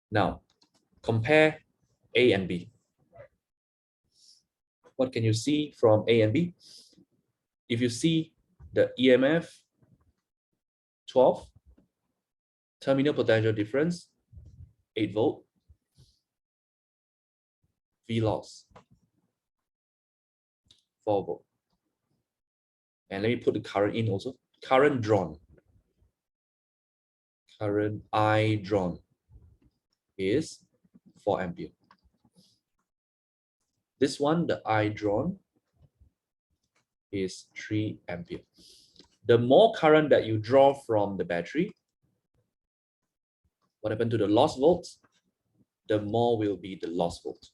Now, compare A and B. What can you see from A and B? If you see the EMF 12, terminal potential difference 8 volt, V loss 4 volt. And let me put the current in also. Current drawn. Current I drawn is 4 ampere. This one, the I drawn is 3 ampere. The more current that you draw from the battery, what happened to the loss volts? The more will be the loss volt.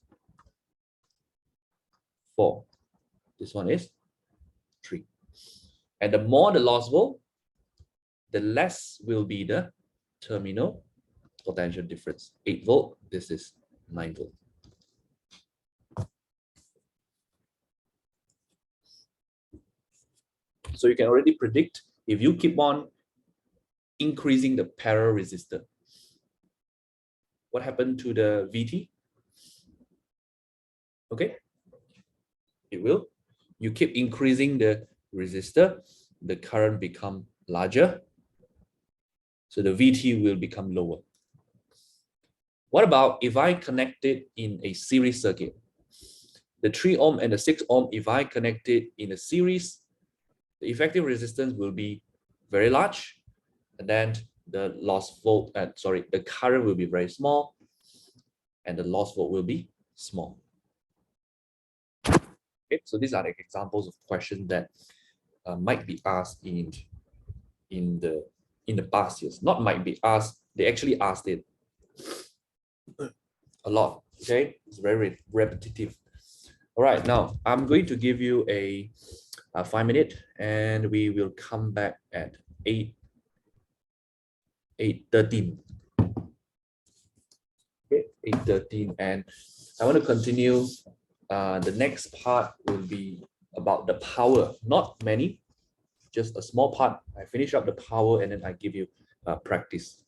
4. This one is 3. And the more the loss volt, the less will be the terminal potential difference. 8 volt, this is 9 volt. So you can already predict if you keep on increasing the parallel resistor, what happened to the VT? Okay, it will. You keep increasing the resistor, the current become larger, so the VT will become lower. What about if I connect it in a series circuit? The 3 ohm and the 6 ohm, if I connect it in a series, the effective resistance will be very large, and then the loss volt, the current will be very small, and the loss volt will be small. Okay, so these are the examples of questions that might be asked in the past years. Not might be asked, they actually asked it a lot. Okay, it's very repetitive. All right, now I'm going to give you a 5 minute, and we will come back at 8:13. Okay, 8:13, and I want to continue. The next part will be about the power. Not many, just a small part. I finish up the power and then I give you practice.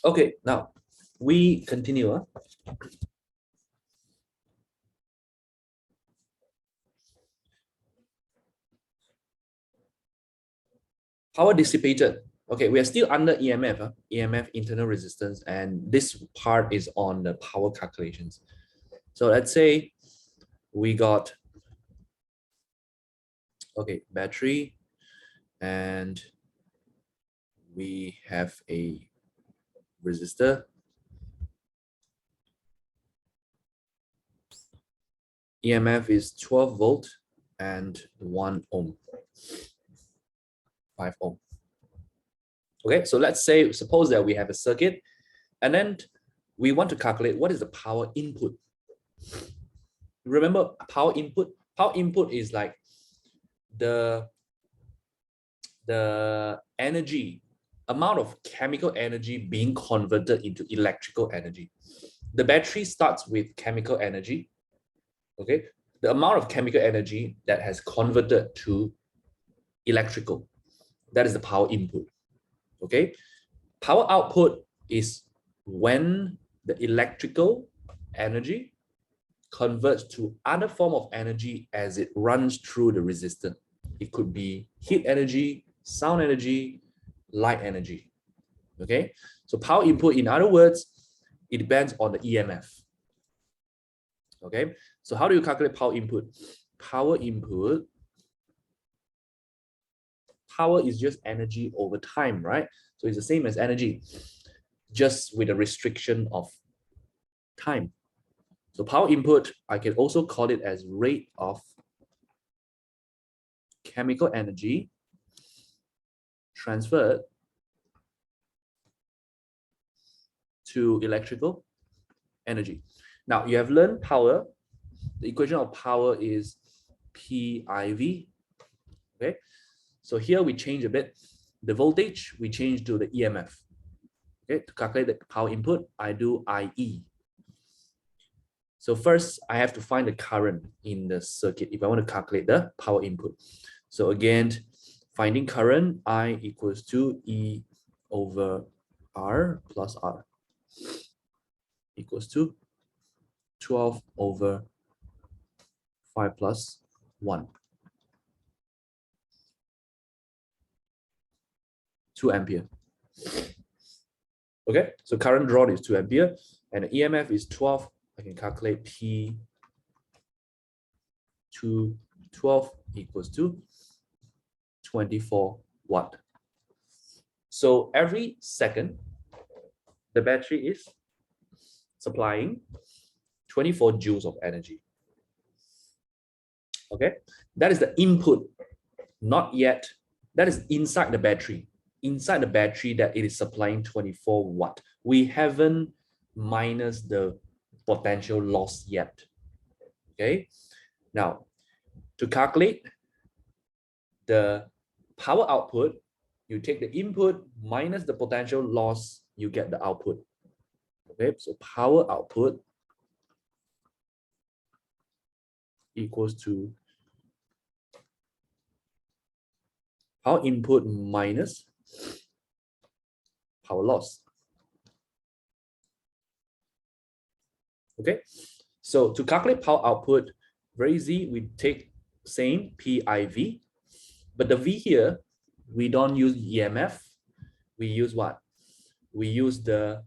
Okay, now we continue. Power dissipated. Okay, we are still under EMF, EMF internal resistance, and this part is on the power calculations. So let's say we got, okay, battery, and we have a resistor. EMF is 12 volt and 1 ohm, 5 ohm. Okay, so let's say, suppose that we have a circuit, and then we want to calculate what is the power input. Remember power input? Power input is like the energy, amount of chemical energy being converted into electrical energy. The battery starts with chemical energy. Okay, the amount of chemical energy that has converted to electrical, that is the power input. Okay, power output is when the electrical energy converts to other form of energy as it runs through the resistor. It could be heat energy, sound energy, light energy. Okay, so power input, in other words, it depends on the EMF. Okay, so how do you calculate power input? Power input, power is just energy over time, right? So it's the same as energy, just with a restriction of time. So power input, I can also call it as rate of chemical energy transferred to electrical energy. Now you have learned power. The equation of power is PIV. Okay, so here we change a bit. The voltage we change to the EMF. Okay, to calculate the power input, I do IE. So first, I have to find the current in the circuit if I want to calculate the power input. So again, finding current, I equals to E over R plus R equals to 12 over 5 plus 1. 2 ampere. Okay, so current drawn is 2 ampere and the EMF is 12. I can calculate P to 12 equals to 24 watt. So every second, the battery is supplying 24 joules of energy. Okay, that is the input, not yet, that is inside the battery. Inside the battery that it is supplying 24 watt. We haven't minus the potential loss yet. Okay, now to calculate the power output, you take the input minus the potential loss, you get the output. Okay, so power output equals to power input minus power loss. Okay, so to calculate power output, very easy. We take same PIV, but the V here, we don't use EMF. We use what? We use the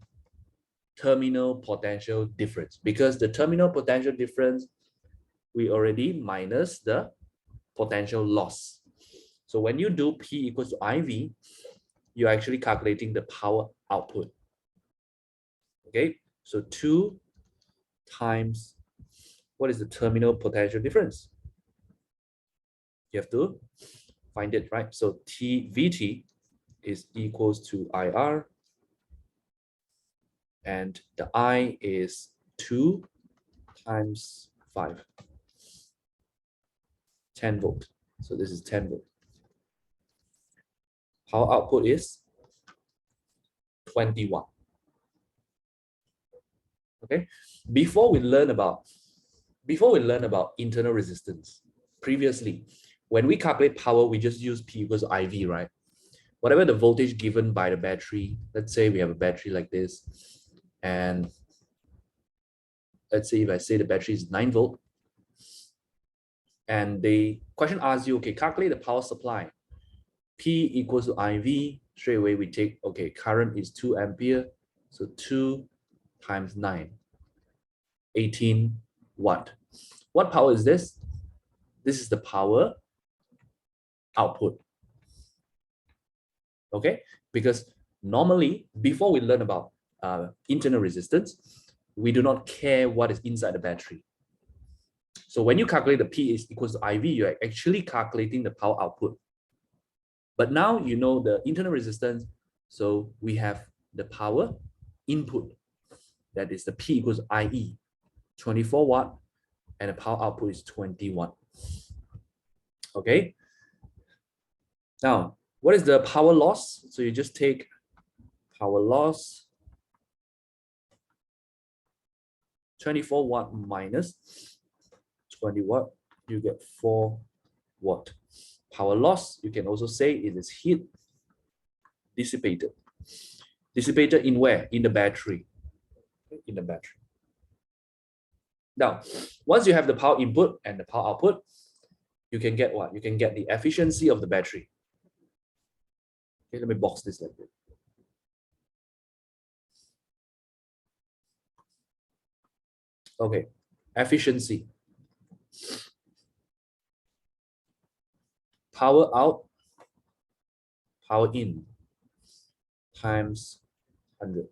terminal potential difference, because the terminal potential difference, we already minus the potential loss. So when you do P equals to IV, you're actually calculating the power output. Okay, so 2 times, what is the terminal potential difference? You have to find it, right? So VT is equals to IR, and the I is 2 times 5, 10 volt. So this is 10 volt. Power output is 20 watt. Okay, before we learn about internal resistance, previously when we calculate power, we just use P equals IV, right? whatever the voltage given by the battery, let's say we have a battery like this, and let's say if I say the battery is 9 volt, and the question asks you, okay, calculate the power supply. P equals to IV, straight away we take, okay, current is 2 ampere, so 2 times 9, 18 watt. What power is this? This is the power output. Okay, because normally, before we learn about internal resistance, we do not care what is inside the battery. So when you calculate the P is equals to IV, you're actually calculating the power output. But now you know the internal resistance, so we have the power input. That is the P equals IE, 24 watt, and the power output is 20 watt. Okay. Now, what is the power loss? So you just take power loss 24 watt minus 20 watt, you get 4 watt. Power loss, you can also say it is heat dissipated. Dissipated in where? In the battery. In the battery. Now, once you have the power input and the power output, you can get what? You can get the efficiency of the battery. Okay, let me box this like this. Okay, efficiency. Power out, power in times 100.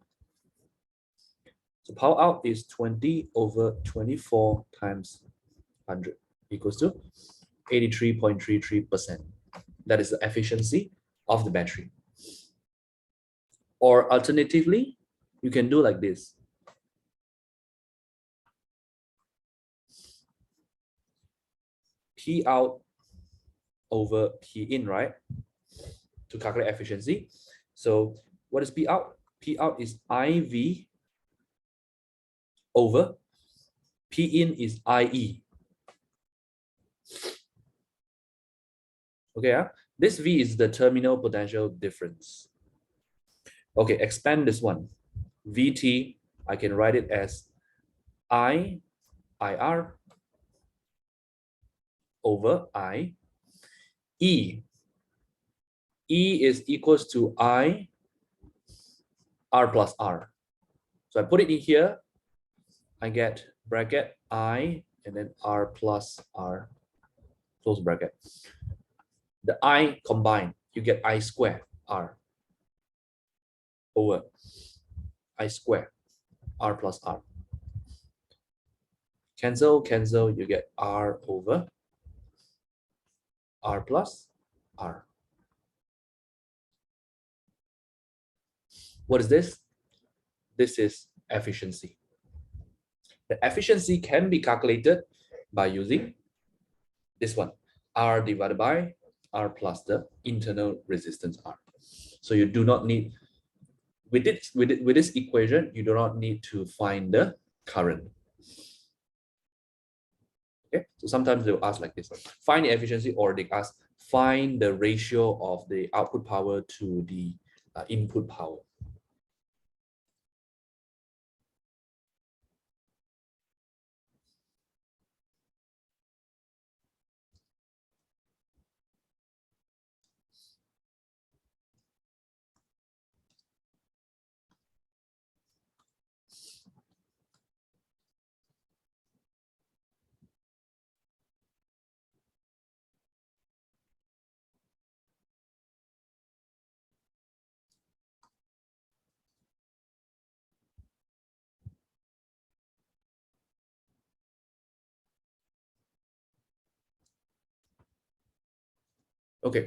So power out is 20 over 24 times 100 equals to 83.33%. That is the efficiency of the battery. Or alternatively, you can do like this. P out over P in, right? To calculate efficiency. So what is P out? P out is IV over P in is IE. Okay, this V is the terminal potential difference. Okay, expand this one. VT, I can write it as IR over I. E is equals to I R plus R. So I put it in here, I get bracket I and then R plus R, close bracket. The I combined, you get I square R over I square R plus R. Cancel, cancel, you get R over R plus R. What is this? This is efficiency. The efficiency can be calculated by using this one, R divided by R plus the internal resistance R. So you do not need, with this equation, you do not need to find the current. Okay, so sometimes they'll ask like this, find the efficiency, or they ask, find the ratio of the output power to the input power.